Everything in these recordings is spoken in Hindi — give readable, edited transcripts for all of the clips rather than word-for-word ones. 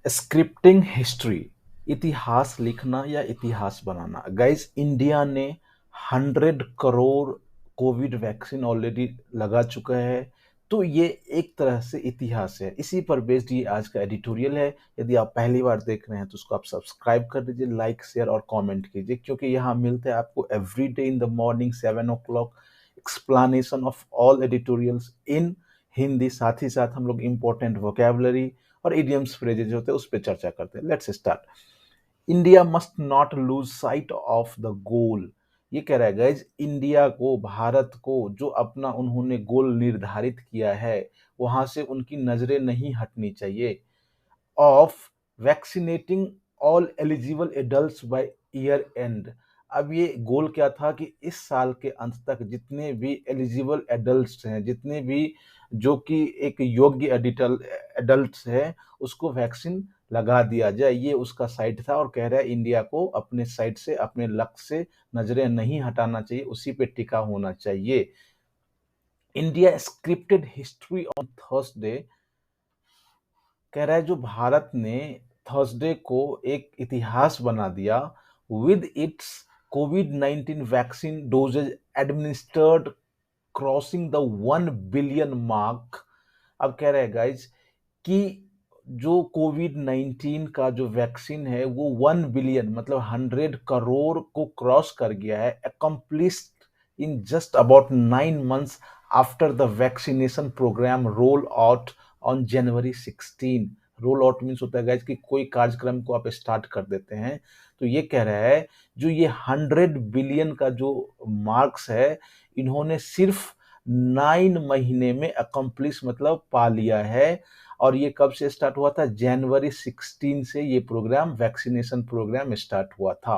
स्क्रिप्टिंग हिस्ट्री, इतिहास लिखना या इतिहास बनाना। गाइस, इंडिया ने 100 करोड़ कोविड वैक्सीन ऑलरेडी लगा चुका है। तो ये एक तरह से इतिहास है। इसी पर बेस्ड ये आज का एडिटोरियल है। यदि आप पहली बार देख रहे हैं तो उसको आप सब्सक्राइब कर दीजिए, लाइक शेयर और कमेंट कीजिए, क्योंकि यहाँ मिलते हैं आपको every day in the morning 7 o'clock explanation of all editorials in Hindi. साथ ही साथ हम लोग इंपॉर्टेंट वोकेबलरी और इडियम्स फ्रेजेज होते हैं उस पर चर्चा करते हैं। Let's start. India must not lose sight of the goal. ये कह रहा है गाइज, इंडिया को, भारत को जो अपना उन्होंने गोल निर्धारित किया है वहां से उनकी नजरें नहीं हटनी चाहिए। Of vaccinating all eligible adults bye year and. अब ये गोल क्या था कि इस साल के अंत तक जितने भी एलिजिबल एडल्ट्स हैं, जितने भी जो कि एक योग्य एडल्ट्स हैं, उसको वैक्सीन लगा दिया जाए। ये उसका साइड था और कह रहा है इंडिया को अपने साइड से, अपने लक्ष्य से नजरें नहीं हटाना चाहिए, उसी पे टिका होना चाहिए। India scripted history on Thursday. कह रहा है जो भारत ने थर्सडे को एक इतिहास बना दिया विद इट्स कोविड-19 vaccine doses administered crossing the 1 billion mark. अब कह रहे हैं गाइज कि जो कोविड-19 का जो वैक्सीन है वो 1 बिलियन मतलब 100 करोड़ को क्रॉस कर गया है, accomplished in just about 9 months after the vaccination programme roll out on January 16। Roll out means होता है गाइज कि कोई कार्यक्रम को आप स्टार्ट कर देते हैं। तो ये कह रहा है जो ये 100 बिलियन का जो मार्क्स है, इन्होंने सिर्फ 9 महीने में अकम्प्लिश मतलब पा लिया है। और ये कब से स्टार्ट हुआ था? January 16 से ये प्रोग्राम, वैक्सीनेशन प्रोग्राम स्टार्ट हुआ था।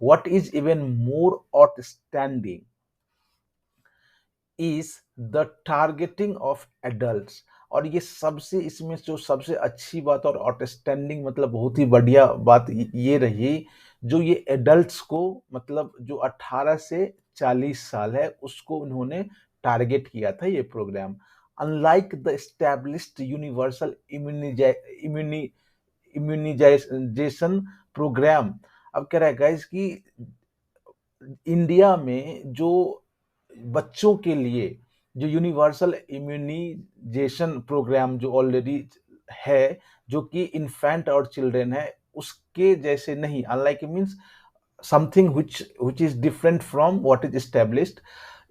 What is even more outstanding is the targeting of adults. और ये सबसे, इसमें जो सबसे अच्छी बात और आउटस्टैंडिंग मतलब बहुत ही बढ़िया बात ये रही, जो ये एडल्ट्स को मतलब जो 18 से 40 साल है उसको उन्होंने टारगेट किया था ये programme. Unlike the established universal immunisation programme. अब कह रहा है गाइस कि इंडिया में जो बच्चों के लिए जो यूनिवर्सल इम्यूनाइजेशन प्रोग्राम जो ऑलरेडी है, जो कि इन्फेंट और चिल्ड्रन है, उसके जैसे नहीं, unlike means something which is different from what is established.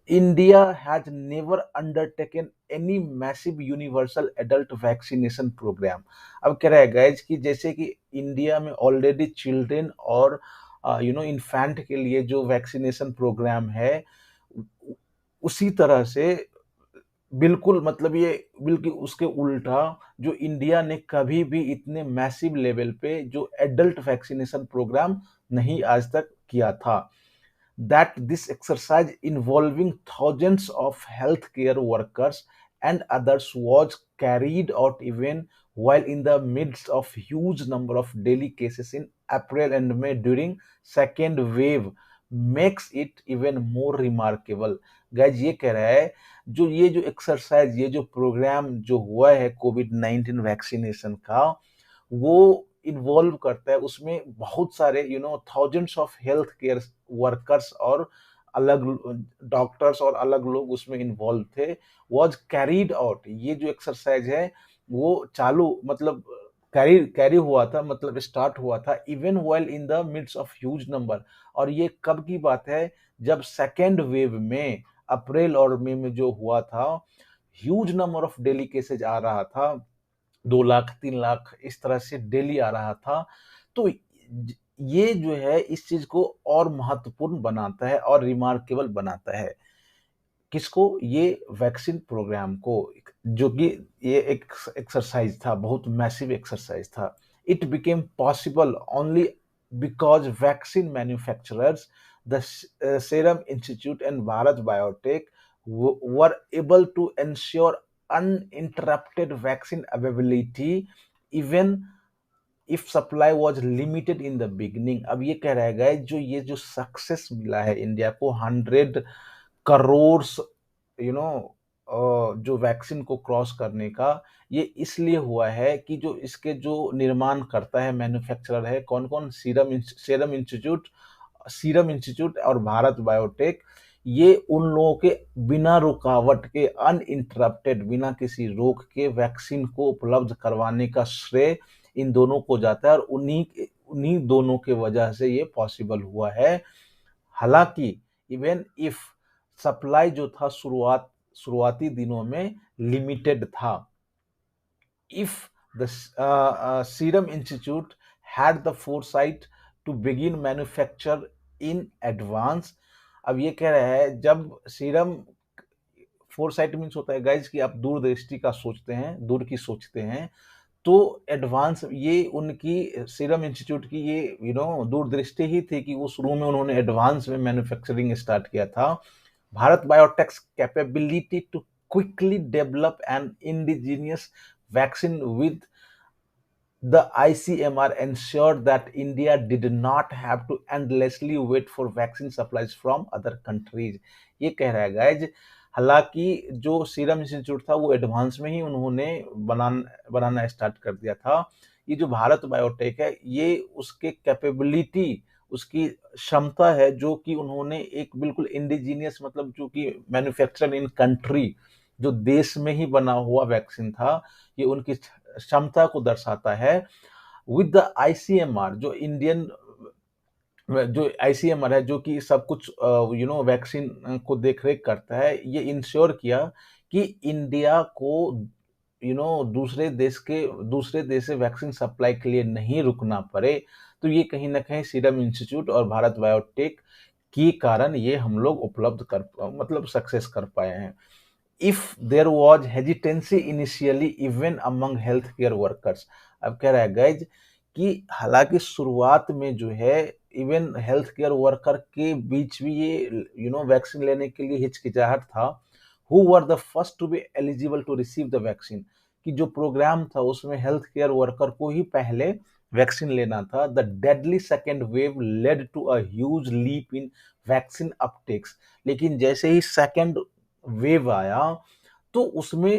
India has never undertaken any massive universal adult vaccination program. अब कह रहा है गाइज कि जैसे कि इंडिया में ऑलरेडी चिल्ड्रन और इन्फेंट के लिए जो वैक्सीनेशन प्रोग्राम है, उसी तरह से बिल्कुल मतलब ये बिल्कुल उसके उल्टा जो इंडिया ने कभी भी इतने मैसिव लेवल पे जो एडल्ट वैक्सीनेशन प्रोग्राम नहीं आज तक किया था। That this exercise involving thousands of healthcare workers and others was carried out even while in the midst of huge number of daily cases in April and May during second wave makes it even more remarkable. Guys, ये कह रहा है जो ये जो एक्सरसाइज, ये जो प्रोग्राम जो हुआ है कोविड-19 वैक्सीनेशन का, वो इन्वॉल्व करता है, उसमें बहुत सारे thousands of health care workers और अलग डॉक्टर्स और अलग लोग उसमें इन्वॉल्व थे। वाज कैरीड आउट, ये जो एक्सरसाइज है वो चालू मतलब कैरी कैरी हुआ था, मतलब स्टार्ट हुआ था even while in the midst of huge number. और ये कब की बात है? जब सेकेंड वेव में अप्रैल और मई में जो हुआ था, huge number of daily cases आ रहा था, 2 लाख 3 लाख इस तरह से डेली आ रहा था। तो ये जो है इस चीज को और महत्वपूर्ण बनाता है और रिमार्केबल बनाता है। किसको? ये वैक्सीन प्रोग्राम को, जो कि ये एक एक्सरसाइज था, बहुत मैसिव एक्सरसाइज था। It became possible only because vaccine manufacturers, the serum institute and Bharat Biotech were able to ensure uninterrupted vaccine availability even if supply was limited in the beginning। अब ये कह रहा है गाइस, जो ये जो सक्सेस मिला है इंडिया को 100 करोड़, यू नो जो वैक्सीन को क्रॉस करने का, ये इसलिए हुआ है कि जो इसके जो निर्माण करता है, मैन्युफैक्चरर है, कौन-कौन, सीरम इंस्टीट्यूट और भारत बायोटेक, ये उन लोगों के बिना रुकावट के, अनइंटरप्टेड, बिना किसी रोक के वैक्सीन को उपलब्ध करवाने का श्रेय इन दोनों को जाता है, और उन्हीं उन्हीं दोनों के वजह से ये पॉसिबल हुआ है। हालांकि इवन इफ सप्लाई जो था शुरुआती दिनों में लिमिटेड था, if the Serum Institute had the foresight to begin manufacture in advance। अब ये कह रहा है, जब सीरम, फोरसाइट मीन्स होता है गाइज कि आप दूरदृष्टि का सोचते हैं, दूर की सोचते हैं, तो एडवांस, ये उनकी सीरम इंस्टीट्यूट की ये दूरदृष्टि ही थी कि वो शुरू में उन्होंने एडवांस में मैन्युफैक्चरिंग स्टार्ट किया था। Bharat Biotech's capability to quickly develop an indigenous vaccine with the ICMR ensured that India did not have to endlessly wait for vaccine supplies from other countries। ये कह रहा है गाइज, हालांकि जो सीरम इंस्टीट्यूट था वो एडवांस में ही उन्होंने बनाना स्टार्ट कर दिया था। ये जो भारत बायोटेक है, ये उसके कैपेबिलिटी, उसकी क्षमता है, जो कि उन्होंने एक बिल्कुल इंडिजीनियस, मतलब जो कि मैन्युफैक्चर इन कंट्री, जो देश में ही बना हुआ वैक्सीन था, ये उनकी क्षमता को दर्शाता है। विद द आईसीएमआर, जो आईसीएमआर है, जो कि सब कुछ वैक्सीन को देखरेख करता है, ये इंश्योर किया कि इंडिया को दूसरे देश से वैक्सीन सप्लाई के लिए नहीं रुकना पड़े। तो ये कहीं ना कहीं सीरम इंस्टीट्यूट और भारत बायोटेक के कारण ये हम लोग उपलब्ध कर, मतलब सक्सेस कर पाए हैं। if there was hesitancy initially even among healthcare workers। अब कह रहा है गाइज कि हालांकि शुरुआत में जो है इवन हेल्थ केयर वर्कर के बीच भी ये वैक्सीन लेने के लिए हिचकिचाहट था। Who were the first to be eligible to receive the vaccine, कि जो प्रोग्राम था उसमें हेल्थ केयर वर्कर को ही पहले वैक्सीन लेना था। The deadly second wave led to a huge leap in vaccine uptakes. लेकिन जैसे ही सेकेंड वेव आया, तो उसमें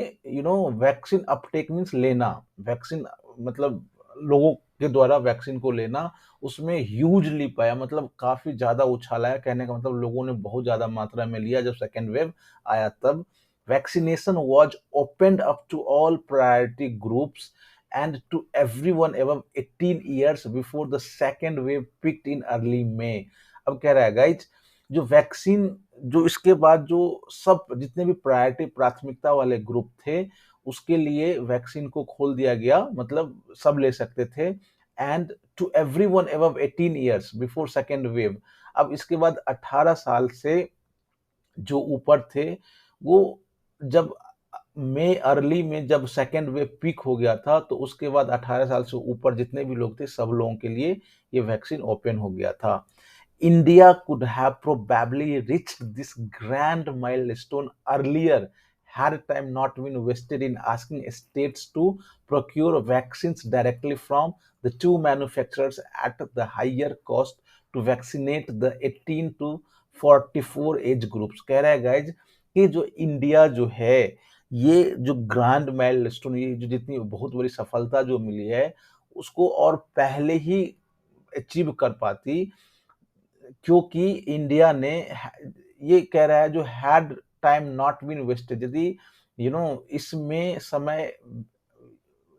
वैक्सीन अपटेक मीन्स लेना, वैक्सीन मतलब लोगों के द्वारा वैक्सीन को लेना, उसमें ह्यूज लीप आया, मतलब काफी ज्यादा उछाल आया। कहने का मतलब लोगों ने बहुत ज्यादा मात्रा में लिया जब सेकेंड वेव आया। तब vaccination was opened up to all priority groups and to everyone above 18 years before the second wave picked in early May. अब कह रहा है गाइज, जो वैक्सीन, जो इसके बाद जो सब जितने भी प्रायोरिटी, प्राथमिकता वाले ग्रुप थे, उसके लिए वैक्सीन को खोल दिया गया, मतलब सब ले सकते थे। And to everyone above 18 years before second wave. अब इसके बाद 18 साल से जो ऊपर थे, वो जब मई अर्ली में जब सेकेंड वेव पीक हो गया था, तो उसके बाद 18 साल से ऊपर जितने भी लोग थे, सब लोगों के लिए ये वैक्सीन ओपन हो गया था। India could have probably reached this grand milestone earlier had time not been wasted in asking states to procure vaccines directly from the two manufacturers at the higher cost to vaccinate the 18 to 44 age groups. कह रहा है गाइज कि जो इंडिया जो है, ये जो ग्रैंड माइलस्टोन, ये जो जितनी बहुत बड़ी सफलता जो मिली है, उसको और पहले ही अचीव कर पाती, क्योंकि इंडिया ने, ये कह रहा है, जो had time not been wasted, यदि इसमें समय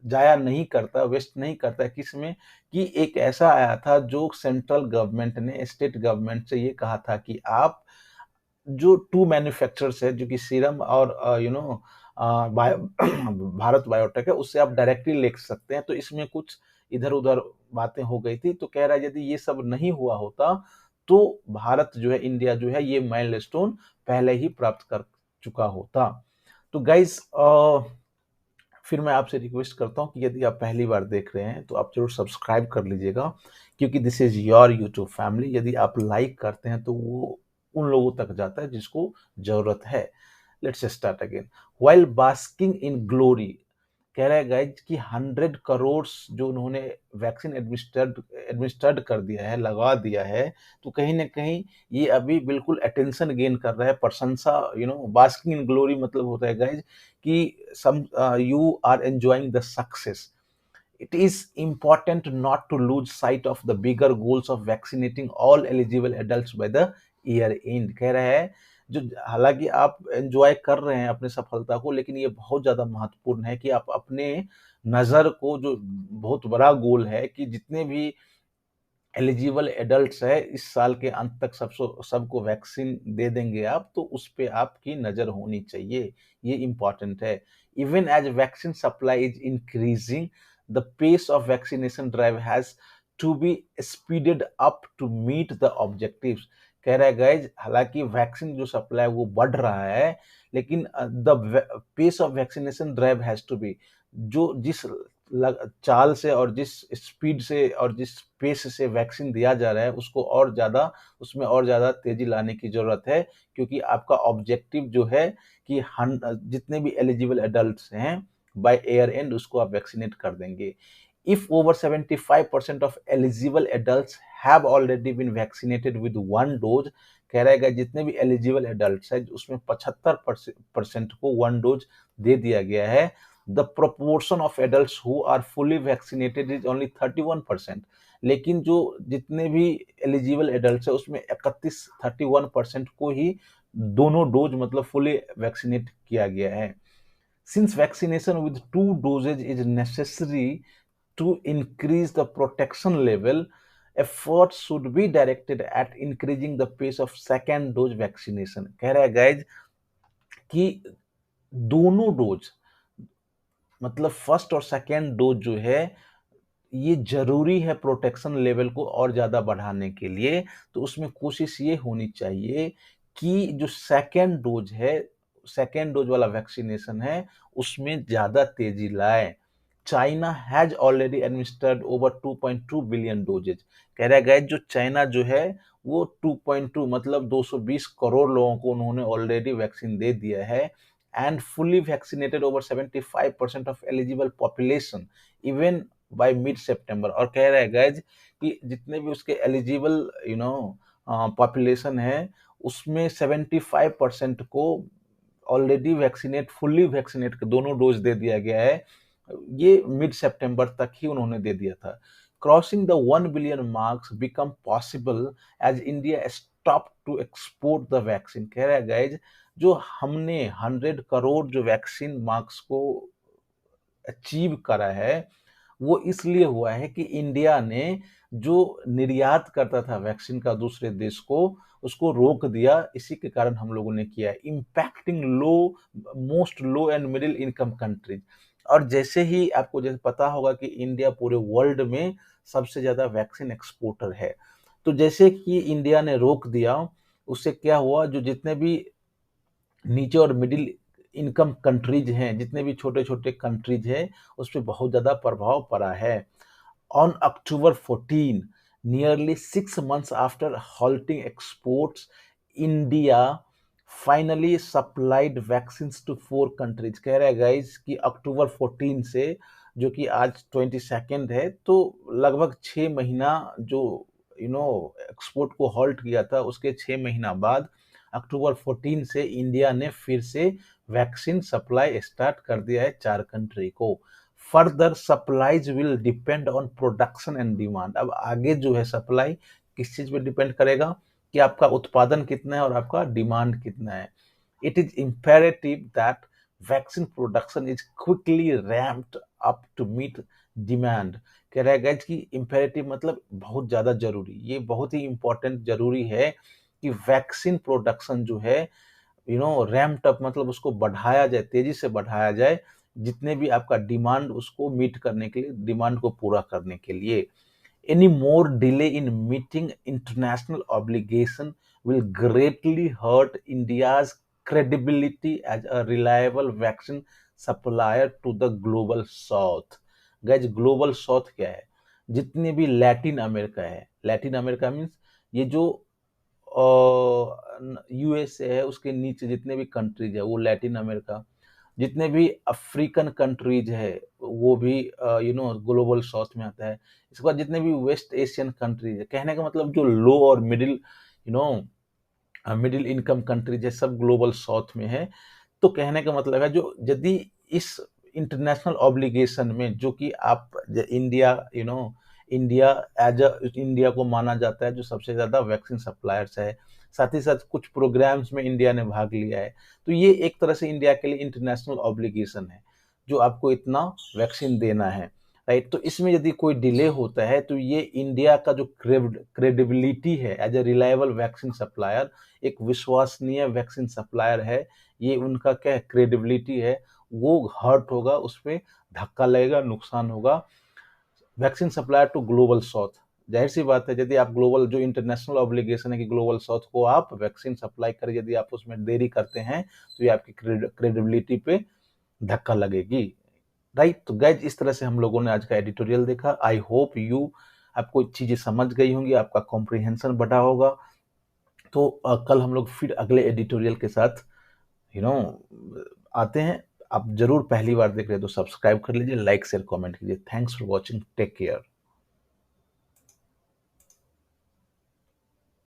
जाया नहीं करता, वेस्ट नहीं करता, किसमें, कि एक ऐसा आया था जो सेंट्रल गवर्नमेंट ने स्टेट गवर्नमेंट से ये कहा था कि आप जो टू मैन्युफैक्चरर्स है, जो कि सीरम और भारत बायोटेक है, उससे आप डायरेक्टली ले सकते हैं। तो इसमें कुछ इधर उधर बातें हो गई थी। तो कह रहा है यदि ये सब नहीं हुआ होता, तो भारत जो है, इंडिया जो है, ये माइलस्टोन पहले ही प्राप्त कर चुका होता। तो गाइज, फिर मैं आपसे रिक्वेस्ट करता हूँ कि यदि आप पहली बार देख रहे हैं तो आप जरूर सब्सक्राइब कर लीजिएगा, क्योंकि this is your YouTube family. यदि आप लाइक करते हैं तो वो उन लोगों तक जाता है जिसको जरूरत है। Let's start again. While basking in glory, कह रहा है गाइज कि 100 करोड़ जो उन्होंने वैक्सीन एडमिनिस्टर्ड कर दिया है, लगा दिया है, तो कहीं ना कहीं ये अभी बिल्कुल अटेंशन गेन कर रहा है, प्रशंसा, बास्किंग इन ग्लोरी मतलब होता है गाइज कि some you are enjoying the success. It is important not to lose sight of the bigger goals of vaccinating all eligible adults by the year end. कह रहा है जो, हालांकि आप एंजॉय कर रहे हैं अपने सफलता को, लेकिन ये बहुत ज्यादा महत्वपूर्ण है कि आप अपने नजर को, जो बहुत बड़ा गोल है कि जितने भी एलिजिबल एडल्ट्स है इस साल के अंत तक सबको वैक्सीन दे देंगे आप, तो उस पे आपकी नजर होनी चाहिए, ये इंपॉर्टेंट है. Even as vaccine supply is increasing, the pace of vaccination drive has to be speeded up to meet the objectives. कह रहा है गाइज, हालांकि वैक्सीन जो सप्लाई वो बढ़ रहा है, लेकिन the pace of vaccination drive has to be, जो जिस चाल से और जिस स्पीड से और जिस पेस से वैक्सीन दिया जा रहा है, उसको और ज्यादा, उसमें और ज्यादा तेजी लाने की जरूरत है, क्योंकि आपका ऑब्जेक्टिव जो है कि जितने भी एलिजिबल एडल्ट्स हैं बाय ईयर एंड उसको आप वैक्सीनेट कर देंगे. If over 75% of eligible adults have already been vaccinated with one dose, कह रहेगा जितने भी एलिजिबल एडल्ट्स हैं उसमें 75% को वन डोज दे दिया गया है. The proportion of adults who are fully vaccinated is only 31%. लेकिन जो जितने भी एलिजिबल एडल्ट है उसमें 31% को ही दोनों डोज मतलब फुली वैक्सीनेट किया गया है. Since vaccination with 2 doses is necessary to increase the protection level, efforts should be directed at increasing the pace of second dose vaccination. कह रहा है गाइज कि दोनों डोज मतलब फर्स्ट और सेकेंड डोज जो है ये जरूरी है प्रोटेक्शन लेवल को और ज्यादा बढ़ाने के लिए. तो उसमें कोशिश ये होनी चाहिए कि जो सेकेंड डोज वाला वैक्सीनेशन है उसमें ज्यादा तेजी लाए. China has already administered over 2.2 billion doses. कह रहा है जो चाइना जो है वो 2.2 मतलब 220 करोड़ लोगों को उन्होंने ऑलरेडी वैक्सीन दे दिया है, and fully vaccinated over 75% of eligible population even by mid September. और कह रहा है गाइज कि जितने भी उसके एलिजिबल पॉपुलेशन है उसमें 75% को ऑलरेडी फुल्ली वैक्सीनेट दोनों डोज दे दिया गया है. ये मिड सितंबर तक ही उन्होंने दे दिया था. Crossing the 1 billion marks become possible as India stop to export the vaccine. कह रहा है गाइज जो हमने 100 करोड़ जो वैक्सीन मार्क्स को अचीव करा है वो इसलिए हुआ है कि इंडिया ने जो निर्यात करता था वैक्सीन का दूसरे देश को उसको रोक दिया. इसी के कारण हम लोगों ने किया, impacting most low and middle income countries. और जैसे ही आपको जैसे पता होगा कि इंडिया पूरे वर्ल्ड में सबसे ज्यादा वैक्सीन एक्सपोर्टर है, तो जैसे कि इंडिया ने रोक दिया उससे क्या हुआ, जो जितने भी नीचे और मिडिल इनकम कंट्रीज हैं, जितने भी छोटे छोटे कंट्रीज हैं उस पर बहुत ज्यादा प्रभाव पड़ा है. ऑन अक्टूबर 14, नियरली 6 months आफ्टर halting exports, India finally supplied vaccine to 4 countries. कह रहा है गाइज कि अक्टूबर 14 से, जो कि आज 22 है, तो लगभग 6 महीना जो एक्सपोर्ट को हॉल्ट किया था उसके 6 महीना बाद अक्टूबर 14 से इंडिया ने फिर से वैक्सीन सप्लाई स्टार्ट कर दिया है 4 कंट्री को. Further supplies will depend on production and demand. अब आगे जो है सप्लाई किस चीज पे डिपेंड करेगा कि आपका उत्पादन कितना है और आपका डिमांड कितना है. It is imperative that vaccine production is quickly ramped up to meet demand. कह रहा है गाइस कि इम्पेरेटिव मतलब बहुत ज्यादा जरूरी, ये बहुत ही इंपॉर्टेंट जरूरी है कि वैक्सीन प्रोडक्शन जो है रैम्प्ड अप मतलब उसको बढ़ाया जाए, तेजी से बढ़ाया जाए, जितने भी आपका डिमांड उसको मीट करने के लिए, डिमांड को पूरा करने के लिए. Any more delay in meeting international obligation will greatly hurt India's credibility as a reliable vaccine supplier to the global south. Guys, global south क्या है? जितने भी लैटिन अमेरिका है, लैटिन अमेरिका मीन्स ये जो यूएसए है उसके नीचे जितने भी कंट्रीज है वो लैटिन अमेरिका. जितने भी अफ्रीकन कंट्रीज है वो भी ग्लोबल साउथ में आता है। इसके बाद जितने भी वेस्ट एशियन कंट्रीज है, कहने का मतलब जो लो और मिडिल मिडिल इनकम कंट्रीज है, सब ग्लोबल साउथ में है। तो कहने का मतलब है, जो यदि इस इंटरनेशनल ऑब्लिगेशन में, जो कि आप India India as a India को माना जाता है जो सबसे ज्यादा वैक्सीन सप्लायर्स है, साथ ही साथ कुछ प्रोग्राम्स में इंडिया ने भाग लिया है, तो ये एक तरह से इंडिया के लिए इंटरनेशनल ऑब्लिगेशन है जो आपको इतना वैक्सीन देना है, राइट। तो इसमें यदि कोई डिले होता है तो ये इंडिया का जो क्रेडिबिलिटी है as a reliable vaccine supplier, एक विश्वसनीय वैक्सीन सप्लायर है, ये उनका क्या क्रेडिबिलिटी है, वो हर्ट होगा, उस पर धक्का लगेगा, नुकसान होगा। Vaccine supplier to global south, जाहिर सी बात है, यदि आप ग्लोबल जो इंटरनेशनल ऑब्लिगेशन है कि ग्लोबल साउथ को आप वैक्सीन सप्लाई करें, यदि आप उसमें देरी करते हैं तो ये आपकी क्रेडिबिलिटी पे धक्का लगेगी, राइट। तो गाइज, इस तरह से हम लोगों ने आज का एडिटोरियल देखा। आई होप यू आपको चीजें समझ गई होंगी, आपका कॉम्प्रिहेंशन बढ़ा होगा। तो कल हम लोग फिर अगले एडिटोरियल के साथ यू नो आते हैं। आप जरूर पहली बार देख रहे हैं तो सब्सक्राइब कर लीजिए, लाइक शेयर कमेंट कीजिए। Thanks for watching, take care.